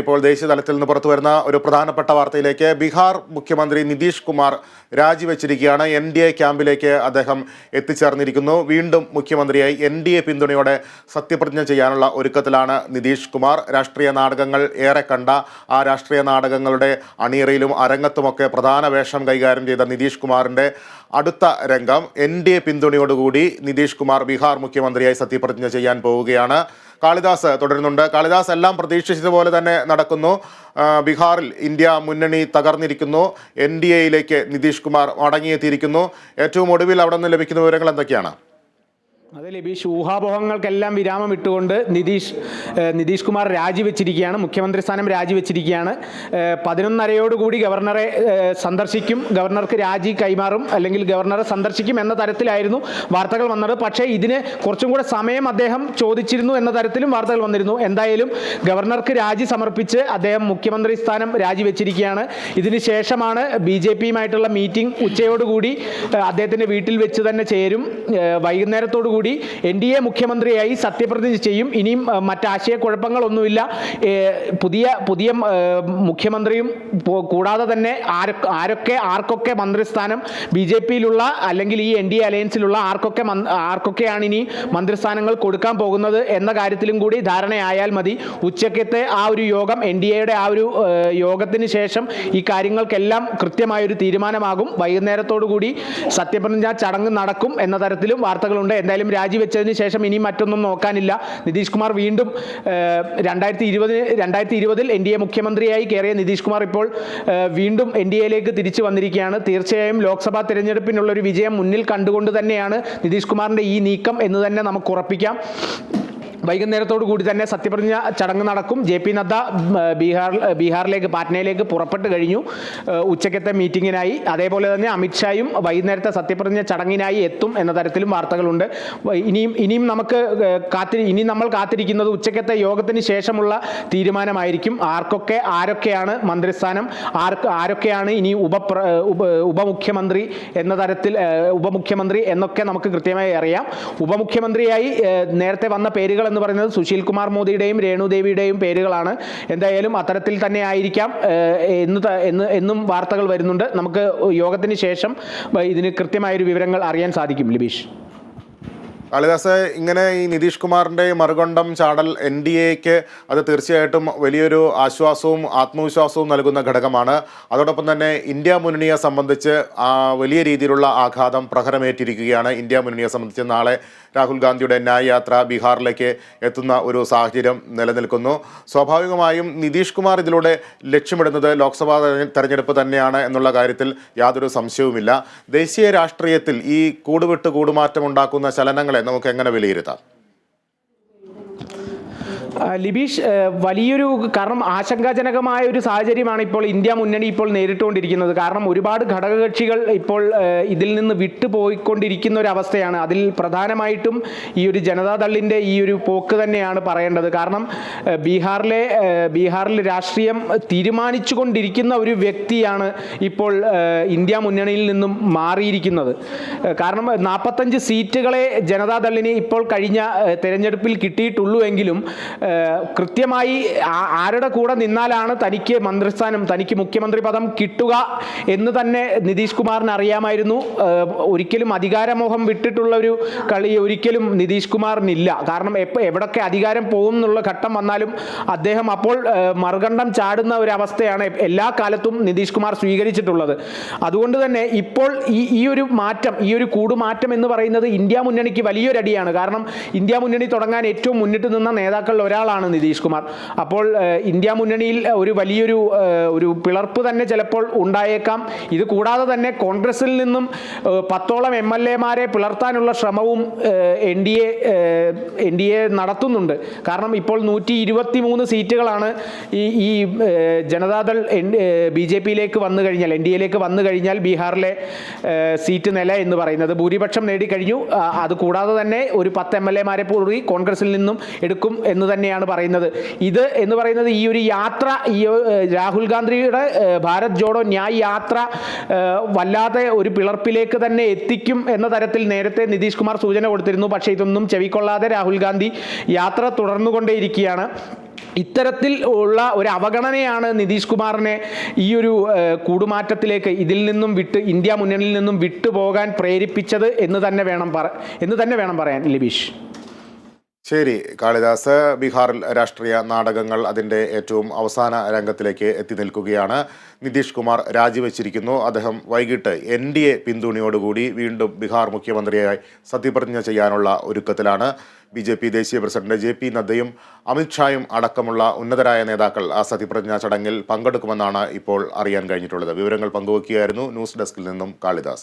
ഇപ്പോൾ ദേശീയ തലത്തിൽ നിന്ന് പുറത്തു വരുന്ന ഒരു പ്രധാനപ്പെട്ട വാർത്തയിലേക്ക്. ബീഹാർ മുഖ്യമന്ത്രി നിതീഷ് കുമാർ രാജിവെച്ചിരിക്കുകയാണ്. NDA ക്യാമ്പിലേക്ക് അദ്ദേഹം എത്തിച്ചേർന്നിരിക്കുന്നു. വീണ്ടും മുഖ്യമന്ത്രിയായി NDA പിന്തുണയോടെ സത്യപ്രതിജ്ഞ ചെയ്യാനുള്ള ഒരുക്കത്തിലാണ് നിതീഷ് കുമാർ. രാഷ്ട്രീയ നാടകങ്ങൾ ഏറെ കണ്ട ആ രാഷ്ട്രീയ നാടകങ്ങളുടെ അണിയറയിലും അരങ്ങത്തുമൊക്കെ പ്രധാന വേഷം കൈകാര്യം ചെയ്ത നിതീഷ് കുമാറിൻ്റെ അടുത്ത രംഗം NDA പിന്തുണയോടുകൂടി നിതീഷ് കുമാർ ബീഹാർ മുഖ്യമന്ത്രിയായി സത്യപ്രതിജ്ഞ ചെയ്യാൻ പോവുകയാണ്. കാളിദാസ് തുടരുന്നുണ്ട്. കാളിദാസ്, എല്ലാം പ്രതീക്ഷിച്ചതുപോലെ തന്നെ നടക്കുന്നു. ബീഹാറിൽ ഇന്ത്യ മുന്നണി തകർന്നിരിക്കുന്നു. NDAയിലേക്ക് നിതീഷ് കുമാർ മടങ്ങിയെത്തിയിരിക്കുന്നു. ഏറ്റവും ഒടുവിൽ അവിടെ നിന്ന് ലഭിക്കുന്ന വിവരങ്ങൾ എന്തൊക്കെയാണ്? അതെ ലബീഷ്, ഊഹാപോഹങ്ങൾക്കെല്ലാം വിരാമം ഇട്ടുകൊണ്ട് നിതീഷ് കുമാർ രാജിവെച്ചിരിക്കുകയാണ്. മുഖ്യമന്ത്രി സ്ഥാനം രാജിവെച്ചിരിക്കുകയാണ്. 11:30 ഗവർണറെ സന്ദർശിക്കും, ഗവർണർക്ക് രാജി കൈമാറും, അല്ലെങ്കിൽ ഗവർണറെ സന്ദർശിക്കും എന്ന തരത്തിലായിരുന്നു വാർത്തകൾ വന്നത്. പക്ഷേ ഇതിന് കുറച്ചും കൂടെ സമയം അദ്ദേഹം ചോദിച്ചിരുന്നു എന്ന തരത്തിലും വാർത്തകൾ വന്നിരുന്നു. എന്തായാലും ഗവർണർക്ക് രാജി സമർപ്പിച്ച് അദ്ദേഹം മുഖ്യമന്ത്രി സ്ഥാനം രാജിവെച്ചിരിക്കുകയാണ്. ഇതിന് ശേഷമാണ് BJPയുമായിട്ടുള്ള മീറ്റിംഗ് ഉച്ചയോടുകൂടി അദ്ദേഹത്തിൻ്റെ വീട്ടിൽ വെച്ച് തന്നെ ചേരും. വൈകുന്നേരത്തോടു NDA മുഖ്യമന്ത്രിയായി സത്യപ്രതിജ്ഞ ചെയ്യും. ഇനിയും മറ്റാശയക്കുഴപ്പങ്ങളൊന്നുമില്ല. പുതിയ മുഖ്യമന്ത്രിയും കൂടാതെ തന്നെ ആർക്കൊക്കെ മന്ത്രിസ്ഥാനം BJPയിലുള്ള അല്ലെങ്കിൽ ഈ NDA അലയൻസിലുള്ള ആർക്കൊക്കെയാണ് ഇനി മന്ത്രിസ്ഥാനങ്ങൾ കൊടുക്കാൻ പോകുന്നത് എന്ന കാര്യത്തിലും കൂടി ധാരണയായാൽ മതി. ഉച്ചക്കത്തെ ആ ഒരു യോഗം, NDAയുടെ ആ ഒരു യോഗത്തിന് ശേഷം ഈ കാര്യങ്ങൾക്കെല്ലാം കൃത്യമായൊരു തീരുമാനമാകും. വൈകുന്നേരത്തോടുകൂടി സത്യപ്രതിജ്ഞ ചടങ്ങ് നടക്കും എന്ന തരത്തിലും വാർത്തകളുണ്ട്. എന്തായാലും രാജിവെച്ചതിന് ശേഷം ഇനി മറ്റൊന്നും നോക്കാനില്ല. നിതീഷ് കുമാർ വീണ്ടും 2020 NDA മുഖ്യമന്ത്രിയായി കയറിയ നിതീഷ് കുമാർ ഇപ്പോൾ വീണ്ടും NDAയിലേക്ക് തിരിച്ചു വന്നിരിക്കുകയാണ്. തീർച്ചയായും ലോക്സഭാ തെരഞ്ഞെടുപ്പിനുള്ള ഒരു വിജയം മുന്നിൽ കണ്ടുകൊണ്ട് തന്നെയാണ് നിതീഷ് കുമാറിൻ്റെ ഈ നീക്കം എന്ന് തന്നെ നമുക്ക് ഉറപ്പിക്കാം. വൈകുന്നേരത്തോടു കൂടി തന്നെ സത്യപ്രതിജ്ഞ ചടങ്ങ് നടക്കും. JP നദ്ദ ബീഹാറിലേക്ക് പാറ്റ്നയിലേക്ക് പുറപ്പെട്ട് കഴിഞ്ഞു ഉച്ചക്കത്തെ മീറ്റിങ്ങിനായി. അതേപോലെ തന്നെ അമിത്ഷായും വൈകുന്നേരത്തെ സത്യപ്രതിജ്ഞ ചടങ്ങിനായി എത്തും എന്ന തരത്തിലും വാർത്തകളുണ്ട്. ഇനിയും നമ്മൾ കാത്തിരിക്കുന്നത് ഉച്ചക്കത്തെ യോഗത്തിന് ശേഷമുള്ള തീരുമാനമായിരിക്കും. ആരൊക്കെയാണ് മന്ത്രിസ്ഥാനം, ആരൊക്കെയാണ് ഇനി ഉപമുഖ്യമന്ത്രി എന്ന തരത്തിൽ ഉപമുഖ്യമന്ത്രി എന്നൊക്കെ നമുക്ക് കൃത്യമായി അറിയാം. ഉപമുഖ്യമന്ത്രിയായി നേരത്തെ വന്ന പേരുകൾ എന്ന് പറയുന്നത് സുശീൽ കുമാർ മോദിയുടെയും രേണുദേവിയുടെയും പേരുകളാണ്. എന്തായാലും അത്തരത്തിൽ തന്നെ ആയിരിക്കാം എന്നും വാർത്തകൾ വരുന്നുണ്ട്. നമുക്ക് യോഗത്തിന് ശേഷം ഇതിന് കൃത്യമായൊരു വിവരങ്ങൾ അറിയാൻ സാധിക്കും. ലിബീഷ്, കാളിദാസ്, ഇങ്ങനെ ഈ നിതീഷ് കുമാറിൻ്റെ മറുകൊണ്ടം ചാടൽ NDAക്ക് അത് തീർച്ചയായിട്ടും വലിയൊരു ആശ്വാസവും ആത്മവിശ്വാസവും നൽകുന്ന ഘടകമാണ്. അതോടൊപ്പം തന്നെ ഇന്ത്യ മുന്നണിയെ സംബന്ധിച്ച് വലിയ രീതിയിലുള്ള ആഘാതം പ്രഹരമേറ്റിരിക്കുകയാണ്. ഇന്ത്യ മുന്നണിയെ സംബന്ധിച്ച് നാളെ രാഹുൽ ഗാന്ധിയുടെ ന്യായ് യാത്ര ബീഹാറിലേക്ക് എത്തുന്ന ഒരു സാഹചര്യം നിലനിൽക്കുന്നു. സ്വാഭാവികമായും നിതീഷ് കുമാർ ഇതിലൂടെ ലക്ഷ്യമിടുന്നത് ലോക്സഭാ തെരഞ്ഞെടുപ്പ് തന്നെയാണ് എന്നുള്ള കാര്യത്തിൽ യാതൊരു സംശയവുമില്ല. ദേശീയ രാഷ്ട്രീയത്തിൽ ഈ കൂടുവിട്ട് കൂടുമാറ്റം ഉണ്ടാക്കുന്ന ചലനങ്ങളെ നമുക്ക് എങ്ങനെ വിലയിരുത്താം? ലിബീഷ്, വലിയൊരു കാരണം ആശങ്കാജനകമായ ഒരു സാഹചര്യമാണ് ഇപ്പോൾ ഇന്ത്യ മുന്നണി ഇപ്പോൾ നേരിട്ടുകൊണ്ടിരിക്കുന്നത്. കാരണം ഒരുപാട് ഘടകകക്ഷികൾ ഇപ്പോൾ ഇതിൽ നിന്ന് വിട്ടുപോയിക്കൊണ്ടിരിക്കുന്ന ഒരു അവസ്ഥയാണ്. അതിൽ പ്രധാനമായിട്ടും ഈ ഒരു ജനതാദളിൻ്റെ ഈ ഒരു പോക്ക് തന്നെയാണ് പറയേണ്ടത്. കാരണം ബീഹാറിൽ രാഷ്ട്രീയം തീരുമാനിച്ചു കൊണ്ടിരിക്കുന്ന ഒരു വ്യക്തിയാണ് ഇപ്പോൾ ഇന്ത്യ മുന്നണിയിൽ നിന്നും മാറിയിരിക്കുന്നത്. കാരണം 45 സീറ്റുകളെ ജനതാദളിന് ഇപ്പോൾ കഴിഞ്ഞ തെരഞ്ഞെടുപ്പിൽ കിട്ടിയിട്ടുള്ളൂ എങ്കിലും കൃത്യമായി ആരുടെ കൂടെ നിന്നാലാണ് തനിക്ക് മന്ത്രിസ്ഥാനം, തനിക്ക് മുഖ്യമന്ത്രി പദം കിട്ടുക എന്ന് തന്നെ നിതീഷ് കുമാറിന് അറിയാമായിരുന്നു. ഒരിക്കലും അധികാരമോഹം വിട്ടിട്ടുള്ള ഒരു കളി ഒരിക്കലും നിതീഷ് കുമാറിനില്ല. കാരണം എവിടൊക്കെ അധികാരം പോകും എന്നുള്ള ഘട്ടം വന്നാലും അദ്ദേഹം അപ്പോൾ മറുകണ്ഠം ചാടുന്ന ഒരു അവസ്ഥയാണ് എല്ലാ കാലത്തും നിതീഷ് കുമാർ സ്വീകരിച്ചിട്ടുള്ളത്. അതുകൊണ്ട് തന്നെ ഇപ്പോൾ ഈ ഒരു മാറ്റം, ഈ ഒരു കൂടുമാറ്റം എന്ന് പറയുന്നത് ഇന്ത്യ മുന്നണിക്ക് വലിയൊരടിയാണ്. കാരണം ഇന്ത്യ മുന്നണി തുടങ്ങാൻ ഏറ്റവും മുന്നിട്ട് നിന്ന നേതാക്കളിൽ ഒരാളാണ് നിതീഷ് കുമാർ. അപ്പോൾ ഇന്ത്യ മുന്നണിയിൽ ഒരു വലിയൊരു പിളർപ്പ് തന്നെ ചിലപ്പോൾ ഉണ്ടായേക്കാം. ഇത് കൂടാതെ തന്നെ കോൺഗ്രസിൽ നിന്നും 10ഓളം MLAമാരെ പിളർത്താനുള്ള ശ്രമവും NDA നടത്തുന്നുണ്ട്. കാരണം ഇപ്പോൾ 123 സീറ്റുകളാണ് ഈ ജനതാദൾ BJPയിലേക്ക് വന്നു കഴിഞ്ഞാൽ, NDAയിലേക്ക് വന്നു കഴിഞ്ഞാൽ ബീഹാറിലെ സീറ്റ് നില എന്ന് പറയുന്നത് ഭൂരിപക്ഷം നേടിക്കഴിഞ്ഞു. അതുകൂടാതെ തന്നെ ഒരു 10 MLAമാരെ കൂടി കോൺഗ്രസിൽ നിന്നും എടുക്കും എന്ന് തന്നെ തന്നെയാണ് പറയുന്നത്. ഇത് എന്ന് പറയുന്നത് ഈ ഒരു യാത്ര, ഈ രാഹുൽ ഗാന്ധിയുടെ ഭാരത് ജോഡോ ന്യായ് യാത്ര വല്ലാതെ ഒരു പിളർപ്പിലേക്ക് തന്നെ എത്തിക്കും എന്ന തരത്തിൽ നേരത്തെ നിതീഷ് കുമാർ സൂചന കൊടുത്തിരുന്നു. പക്ഷേ ഇതൊന്നും ചെവിക്കൊള്ളാതെ രാഹുൽ ഗാന്ധി യാത്ര തുടർന്നുകൊണ്ടേയിരിക്കുകയാണ്. ഇത്തരത്തിൽ ഉള്ള ഒരു അവഗണനയാണ് നിതീഷ് കുമാറിനെ ഈ ഒരു കൂടുമാറ്റത്തിലേക്ക്, ഇതിൽ നിന്നും ഇന്ത്യ മുന്നണിയിൽ നിന്നും വിട്ടുപോകാൻ പ്രേരിപ്പിച്ചത് എന്ന് തന്നെ വേണം പറയാൻ ലിബീഷ്. ശരി കാളിദാസ്, ബീഹാറിൽ രാഷ്ട്രീയ നാടകങ്ങൾ അതിൻ്റെ ഏറ്റവും അവസാന രംഗത്തിലേക്ക് എത്തി നിൽക്കുകയാണ്. നിതീഷ് കുമാർ രാജിവെച്ചിരിക്കുന്നു. അദ്ദേഹം വൈകിട്ട് NDA പിന്തുണയോടുകൂടി വീണ്ടും ബീഹാർ മുഖ്യമന്ത്രിയായി സത്യപ്രതിജ്ഞ ചെയ്യാനുള്ള ഒരുക്കത്തിലാണ്. BJP ദേശീയ പ്രസിഡന്റ് JP നദ്ദയും അമിത്ഷായും അടക്കമുള്ള ഉന്നതരായ നേതാക്കൾ ആ സത്യപ്രതിജ്ഞാ ചടങ്ങിൽ പങ്കെടുക്കുമെന്നാണ് ഇപ്പോൾ അറിയാൻ കഴിഞ്ഞിട്ടുള്ളത്. വിവരങ്ങൾ പങ്കുവയ്ക്കുകയായിരുന്നു ന്യൂസ് ഡെസ്കിൽ നിന്നും കാളിദാസ്.